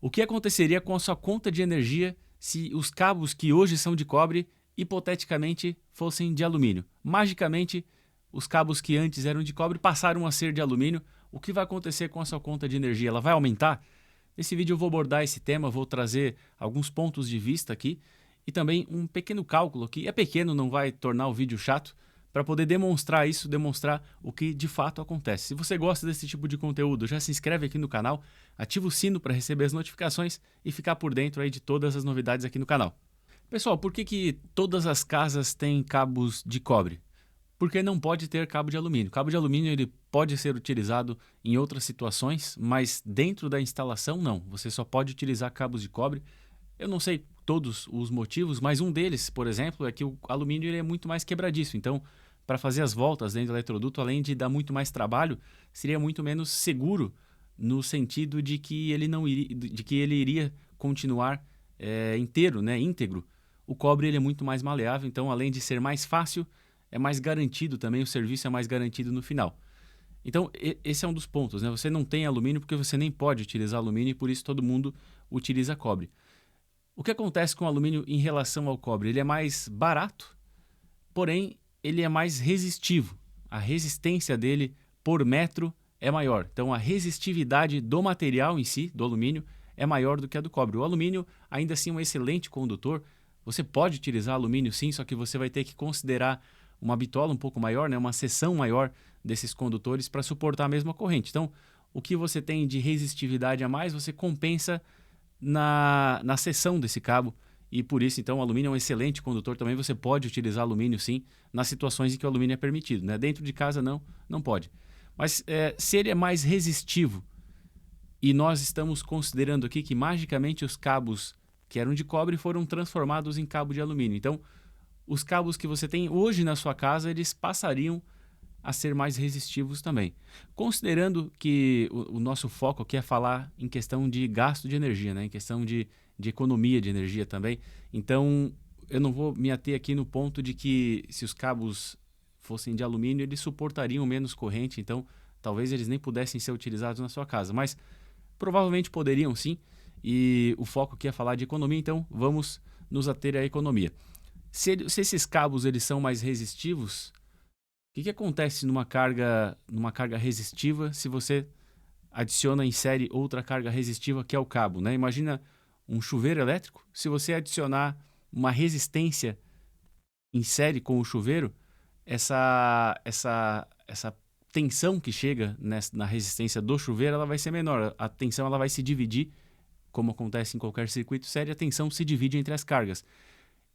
O que aconteceria com a sua conta de energia se os cabos que hoje são de cobre, hipoteticamente, fossem de alumínio? Magicamente, os cabos que antes eram de cobre passaram a ser de alumínio. O que vai acontecer com a sua conta de energia? Ela vai aumentar? Nesse vídeo eu vou abordar esse tema, vou trazer alguns pontos de vista aqui e também um pequeno cálculo que é pequeno, não vai tornar o vídeo chato, para poder demonstrar isso, demonstrar o que de fato acontece. Se você gosta desse tipo de conteúdo, já se inscreve aqui no canal, ativa o sino para receber as notificações e ficar por dentro aí de todas as novidades aqui no canal. Pessoal, por que todas as casas têm cabos de cobre? Porque não pode ter cabo de alumínio. Cabo de alumínio ele pode ser utilizado em outras situações, mas dentro da instalação não. Você só pode utilizar cabos de cobre. Eu não sei todos os motivos, mas um deles, por exemplo, é que o alumínio ele é muito mais quebradiço. Então, para fazer as voltas dentro do eletroduto, além de dar muito mais trabalho, seria muito menos seguro no sentido de que ele não iria, de que ele iria continuar inteiro, né, íntegro. O cobre ele é muito mais maleável, então além de ser mais fácil, é mais garantido também, o serviço é mais garantido no final. Então, esse é um dos pontos, né? Você não tem alumínio porque você nem pode utilizar alumínio e por isso todo mundo utiliza cobre. O que acontece com o alumínio em relação ao cobre? Ele é mais barato, porém ele é mais resistivo. A resistência dele por metro é maior. Então a resistividade do material em si, do alumínio, é maior do que a do cobre. O alumínio ainda assim é um excelente condutor. Você pode utilizar alumínio sim, só que você vai ter que considerar uma bitola um pouco maior, né? Uma seção maior desses condutores para suportar a mesma corrente. Então o que você tem de resistividade a mais, você compensa na seção desse cabo. E por isso, então, o alumínio é um excelente condutor. Também você pode utilizar alumínio, sim, nas situações em que o alumínio é permitido, né? Dentro de casa, não pode. Mas se ele é mais resistivo e nós estamos considerando aqui que magicamente os cabos que eram de cobre foram transformados em cabo de alumínio. Então, os cabos que você tem hoje na sua casa, eles passariam a ser mais resistivos também. Considerando que o nosso foco aqui é falar em questão de gasto de energia, né? Em questão de economia de energia também. Então, eu não vou me ater aqui no ponto de que se os cabos fossem de alumínio, eles suportariam menos corrente, então talvez eles nem pudessem ser utilizados na sua casa, mas provavelmente poderiam sim, e o foco aqui é falar de economia, então vamos nos ater à economia. Se esses cabos eles são mais resistivos, o que acontece numa carga resistiva se você adiciona, insere outra carga resistiva que é o cabo, né? Imagina um chuveiro elétrico, se você adicionar uma resistência em série com o chuveiro, essa tensão que chega na resistência do chuveiro, ela vai ser menor. A tensão ela vai se dividir, como acontece em qualquer circuito sério, a tensão se divide entre as cargas.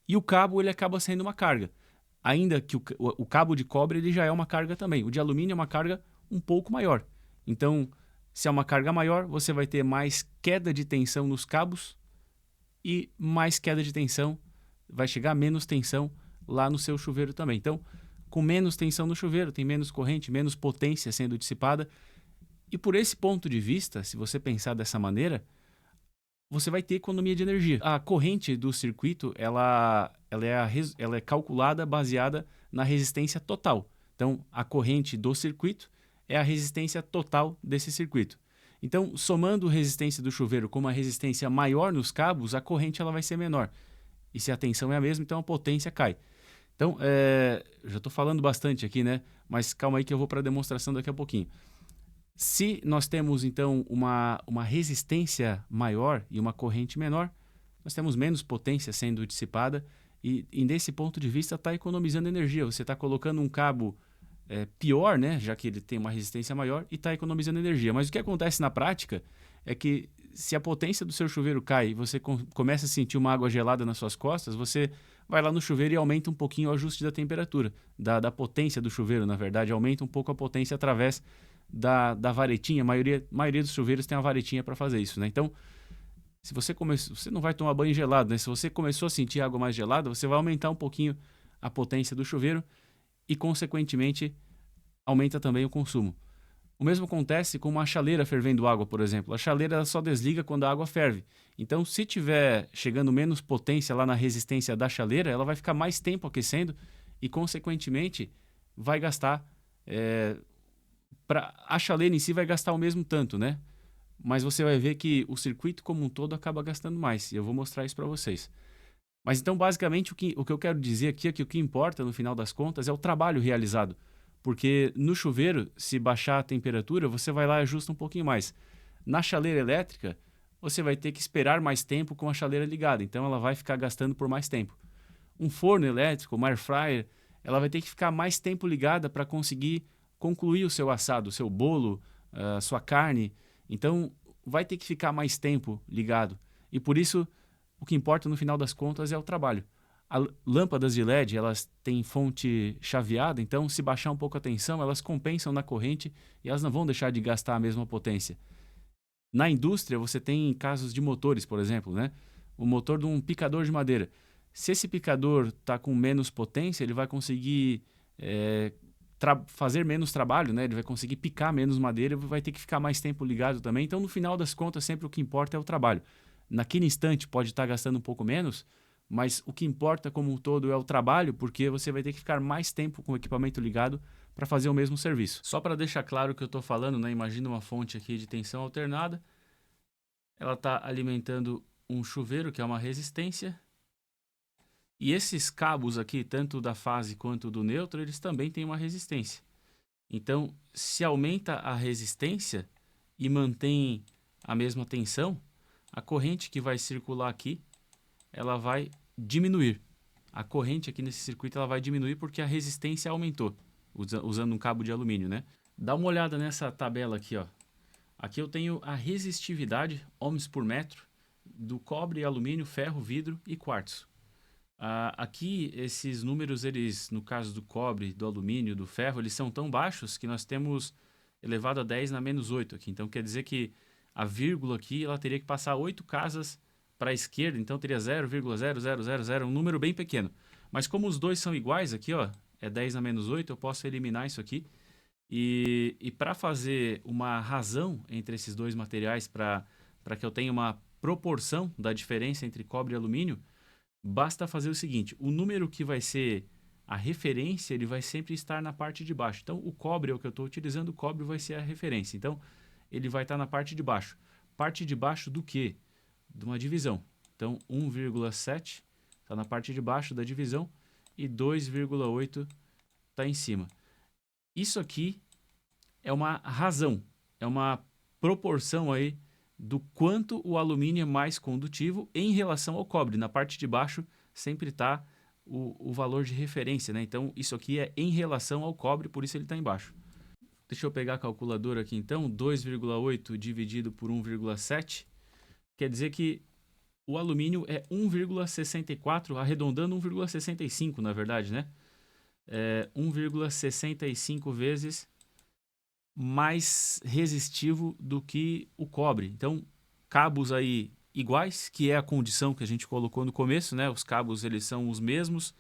E o cabo ele acaba sendo uma carga. Ainda que o cabo de cobre ele já é uma carga também. O de alumínio é uma carga um pouco maior. Então, se é uma carga maior, você vai ter mais queda de tensão nos cabos e mais queda de tensão, vai chegar menos tensão lá no seu chuveiro também. Então, com menos tensão no chuveiro, tem menos corrente, menos potência sendo dissipada. E por esse ponto de vista, se você pensar dessa maneira, você vai ter economia de energia. A corrente do circuito ela é calculada baseada na resistência total. Então, a corrente do circuito é a resistência total desse circuito. Então, somando a resistência do chuveiro com uma resistência maior nos cabos, a corrente ela vai ser menor. E se a tensão é a mesma, então a potência cai. Então, já estou falando bastante aqui, né? Mas calma aí que eu vou para a demonstração daqui a pouquinho. Se nós temos, então, uma resistência maior e uma corrente menor, nós temos menos potência sendo dissipada e desse ponto de vista está economizando energia. Você está colocando um cabo pior, né, já que ele tem uma resistência maior e está economizando energia. Mas o que acontece na prática é que se a potência do seu chuveiro cai e você começa a sentir uma água gelada nas suas costas, você vai lá no chuveiro e aumenta um pouquinho o ajuste da temperatura, da potência do chuveiro, na verdade, aumenta um pouco a potência através da varetinha. A maioria dos chuveiros tem uma varetinha para fazer isso, né? Então, se você não vai tomar banho gelado, né? Se você começou a sentir água mais gelada, você vai aumentar um pouquinho a potência do chuveiro e, consequentemente, aumenta também o consumo. O mesmo acontece com uma chaleira fervendo água, por exemplo. A chaleira ela só desliga quando a água ferve. Então, se tiver chegando menos potência lá na resistência da chaleira, ela vai ficar mais tempo aquecendo e, consequentemente, vai gastar... a chaleira em si vai gastar o mesmo tanto, né? mas você vai ver que o circuito como um todo acaba gastando mais. E eu vou mostrar isso para vocês. Mas então, basicamente, o que eu quero dizer aqui é que o que importa, no final das contas, é o trabalho realizado. Porque no chuveiro, se baixar a temperatura, você vai lá e ajusta um pouquinho mais. Na chaleira elétrica, você vai ter que esperar mais tempo com a chaleira ligada. Então, ela vai ficar gastando por mais tempo. Um forno elétrico, uma air fryer, ela vai ter que ficar mais tempo ligada para conseguir concluir o seu assado, o seu bolo, a sua carne. Então, vai ter que ficar mais tempo ligado. E por isso, o que importa no final das contas é o trabalho. Lâmpadas de LED, elas têm fonte chaveada, então se baixar um pouco a tensão, elas compensam na corrente e elas não vão deixar de gastar a mesma potência. Na indústria, você tem casos de motores, por exemplo, né? O motor de um picador de madeira. Se esse picador está com menos potência, ele vai conseguir fazer menos trabalho, né? Ele vai conseguir picar menos madeira e vai ter que ficar mais tempo ligado também. Então, no final das contas, sempre o que importa é o trabalho. Naquele instante pode estar gastando um pouco menos, mas o que importa como um todo é o trabalho, porque você vai ter que ficar mais tempo com o equipamento ligado para fazer o mesmo serviço. Só para deixar claro o que eu estou falando, né? Imagina uma fonte aqui de tensão alternada. Ela está alimentando um chuveiro, que é uma resistência. E esses cabos aqui, tanto da fase quanto do neutro, eles também têm uma resistência. Então, se aumenta a resistência e mantém a mesma tensão, a corrente que vai circular aqui, ela vai diminuir. A corrente aqui nesse circuito ela vai diminuir porque a resistência aumentou, usando um cabo de alumínio, né? Dá uma olhada nessa tabela aqui, ó. Aqui eu tenho a resistividade, ohms por metro, do cobre, alumínio, ferro, vidro e quartzo. Aqui, esses números, eles, no caso do cobre, do alumínio, do ferro, eles são tão baixos que nós temos elevado a 10 na menos 8 aqui. Então, quer dizer que a vírgula aqui, ela teria que passar 8 casas para a esquerda, então teria 0,0000, um número bem pequeno. Mas como os dois são iguais aqui, ó, é 10 na menos 8, eu posso eliminar isso aqui. E para fazer uma razão entre esses dois materiais, para que eu tenha uma proporção da diferença entre cobre e alumínio, basta fazer o seguinte: o número que vai ser a referência, ele vai sempre estar na parte de baixo. Então, o cobre é o que eu estou utilizando, o cobre vai ser a referência. Então, ele vai estar na parte de baixo. Parte de baixo do quê? De uma divisão. Então, 1,7 está na parte de baixo da divisão e 2,8 está em cima. Isso aqui é uma razão, é uma proporção aí do quanto o alumínio é mais condutivo em relação ao cobre. Na parte de baixo sempre está o valor de referência, né? Então, isso aqui é em relação ao cobre, por isso ele está embaixo. Deixa eu pegar a calculadora aqui então, 2,8 dividido por 1,7, quer dizer que o alumínio é 1,64, arredondando 1,65 na verdade, né? 1,65 vezes mais resistivo do que o cobre. Então, cabos aí iguais, que é a condição que a gente colocou no começo, né? Os cabos, eles são os mesmos,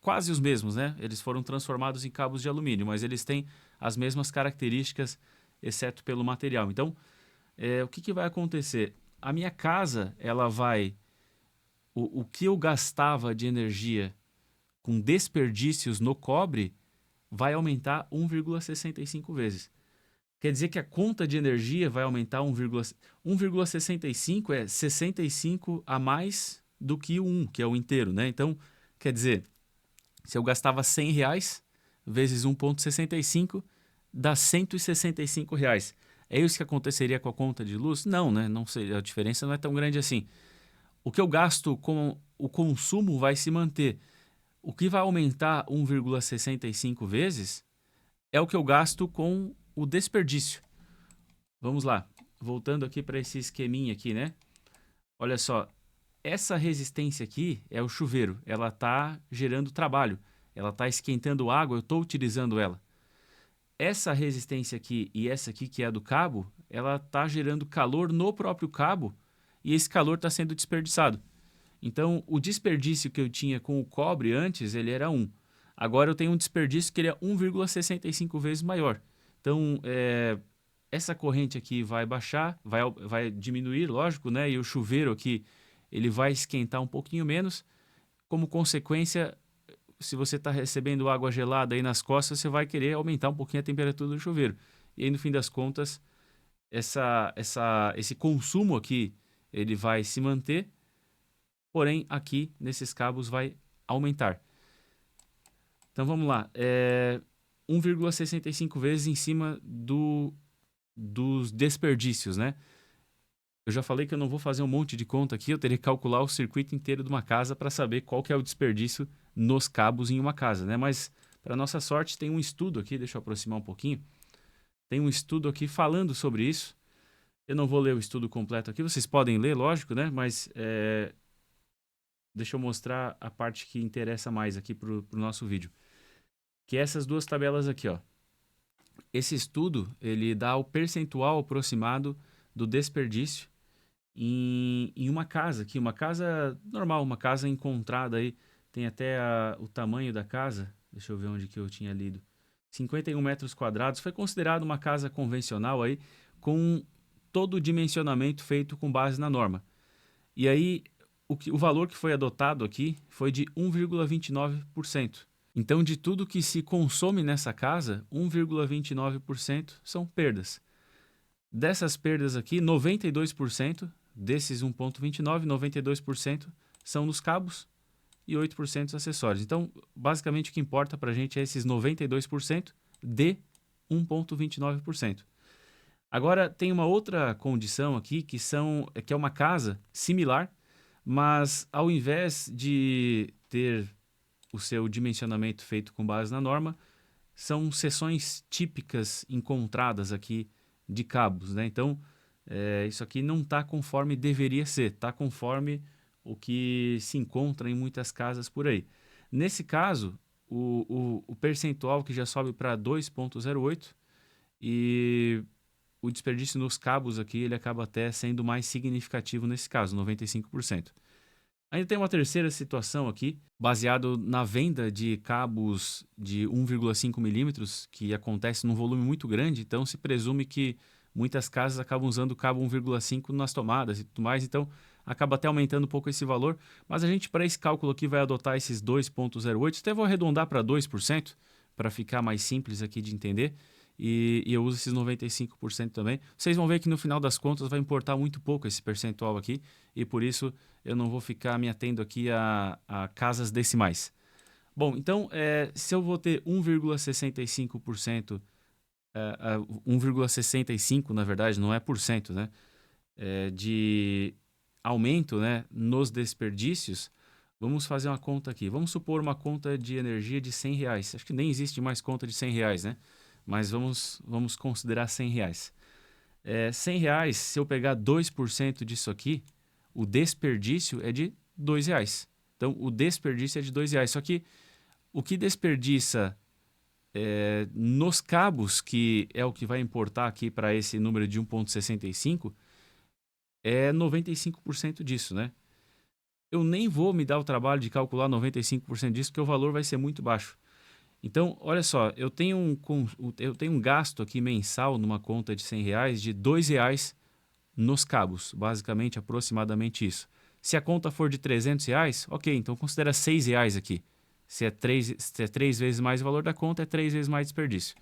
quase os mesmos, né? Eles foram transformados em cabos de alumínio, mas eles têm as mesmas características, exceto pelo material. Então, o que vai acontecer? A minha casa, ela vai... O que eu gastava de energia com desperdícios no cobre vai aumentar 1,65 vezes. Quer dizer que a conta de energia vai aumentar 1,65 é 65 a mais do que o 1, que é o inteiro, né? Então, quer dizer, se eu gastava R$ 100 vezes 1,65 dá R$ 165. É isso que aconteceria com a conta de luz? Não, né? Não sei, a diferença não é tão grande assim. O que eu gasto com o consumo vai se manter. O que vai aumentar 1,65 vezes é o que eu gasto com o desperdício. Vamos lá, voltando aqui para esse esqueminha aqui, né? Olha só, essa resistência aqui é o chuveiro, ela está gerando trabalho, ela está esquentando água, eu estou utilizando ela. Essa resistência aqui e essa aqui, que é a do cabo, ela está gerando calor no próprio cabo e esse calor está sendo desperdiçado. Então, o desperdício que eu tinha com o cobre antes, ele era 1. Agora eu tenho um desperdício que ele é 1,65 vezes maior. Então, essa corrente aqui vai baixar, vai diminuir, lógico, né? E o chuveiro aqui, ele vai esquentar um pouquinho menos. Como consequência, se você está recebendo água gelada aí nas costas, você vai querer aumentar um pouquinho a temperatura do chuveiro. E aí, no fim das contas, esse consumo aqui ele vai se manter, porém aqui nesses cabos vai aumentar. Então vamos lá, 1,65 vezes em cima dos desperdícios, né? Eu já falei que eu não vou fazer um monte de conta aqui, eu teria que calcular o circuito inteiro de uma casa para saber qual que é o desperdício nos cabos em uma casa, né? Mas, para nossa sorte, tem um estudo aqui, deixa eu aproximar um pouquinho. Tem um estudo aqui falando sobre isso. Eu não vou ler o estudo completo aqui, vocês podem ler, lógico, né? Mas deixa eu mostrar a parte que interessa mais aqui para o nosso vídeo. Que é essas duas tabelas aqui, ó. Esse estudo, ele dá o percentual aproximado do desperdício em uma casa aqui, uma casa normal, uma casa encontrada aí, tem até o tamanho da casa, deixa eu ver onde que eu tinha lido, 51 metros quadrados, foi considerado uma casa convencional aí, com todo o dimensionamento feito com base na norma. E aí, o valor que foi adotado aqui foi de 1,29%. Então, de tudo que se consome nessa casa, 1,29% são perdas. Dessas perdas aqui, 92% desses 1,29%, 92% são nos cabos e 8% dos acessórios. Então, basicamente, o que importa para a gente é esses 92% de 1,29%. Agora, tem uma outra condição aqui, que é uma casa similar, mas ao invés de ter o seu dimensionamento feito com base na norma, são seções típicas encontradas aqui de cabos, né? Então, isso aqui não está conforme deveria ser, está conforme o que se encontra em muitas casas por aí. Nesse caso, o percentual que já sobe para 2,08 e o desperdício nos cabos aqui ele acaba até sendo mais significativo nesse caso, 95%. Ainda tem uma terceira situação aqui, baseado na venda de cabos de 1,5 milímetros, que acontece num volume muito grande, então se presume que muitas casas acabam usando o cabo 1,5 nas tomadas e tudo mais, então acaba até aumentando um pouco esse valor, mas a gente para esse cálculo aqui vai adotar esses 2,08, até vou arredondar para 2%, para ficar mais simples aqui de entender, e eu uso esses 95% também. Vocês vão ver que no final das contas vai importar muito pouco esse percentual aqui, e por isso eu não vou ficar me atendo aqui a casas decimais. Bom, então, se eu vou ter 1,65%, 1,65 na verdade, não é por cento, né? De aumento, né, nos desperdícios, vamos fazer uma conta aqui. Vamos supor uma conta de energia de R$100. Acho que nem existe mais conta de R$100, né? Mas vamos considerar R$100. R$100, se eu pegar 2% disso aqui, o desperdício é de R$2. Então, o desperdício é de R$2. Só que o que desperdiça nos cabos, que é o que vai importar aqui para esse número de 1,65, é 95% disso, né? Eu nem vou me dar o trabalho de calcular 95% disso, porque o valor vai ser muito baixo. Então, olha só, eu tenho um gasto aqui mensal numa conta de R$100 de R$2 nos cabos, basicamente, aproximadamente isso. Se a conta for de R$300, ok, então considera R$6 aqui. Se é 3 vezes mais o valor da conta, é 3 vezes mais desperdício.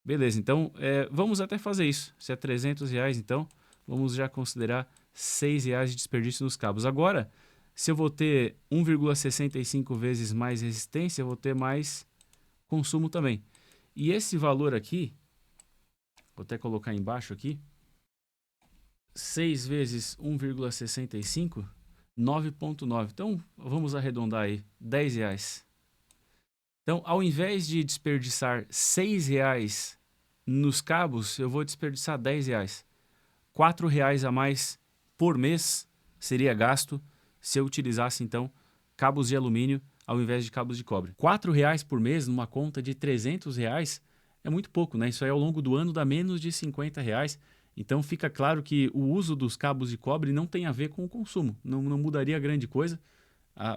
Beleza, então vamos até fazer isso. Se é R$300, então vamos já considerar R$6 de desperdício nos cabos. Agora, se eu vou ter 1,65 vezes mais resistência, eu vou ter mais consumo também. E esse valor aqui, vou até colocar embaixo aqui, 6 vezes 1,65, 9,9. Então, vamos arredondar aí, R$10. Então, ao invés de desperdiçar R$6 nos cabos, eu vou desperdiçar R$10. R$4 a mais por mês seria gasto se eu utilizasse, então, cabos de alumínio ao invés de cabos de cobre. R$4 por mês numa conta de R$300 é muito pouco, né? Isso aí ao longo do ano dá menos de R$50. Então fica claro que o uso dos cabos de cobre não tem a ver com o consumo, não mudaria grande coisa.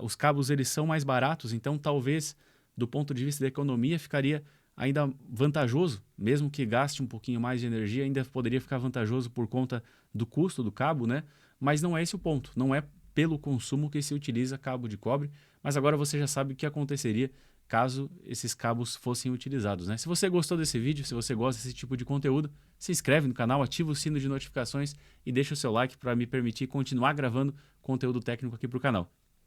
Os cabos eles são mais baratos, então talvez do ponto de vista da economia ficaria ainda vantajoso, mesmo que gaste um pouquinho mais de energia, ainda poderia ficar vantajoso por conta do custo do cabo, né? Mas não é esse o ponto, não é pelo consumo que se utiliza cabo de cobre, mas agora você já sabe o que aconteceria caso esses cabos fossem utilizados, né? Se você gostou desse vídeo, se você gosta desse tipo de conteúdo, se inscreve no canal, ativa o sino de notificações e deixa o seu like para me permitir continuar gravando conteúdo técnico aqui para o canal.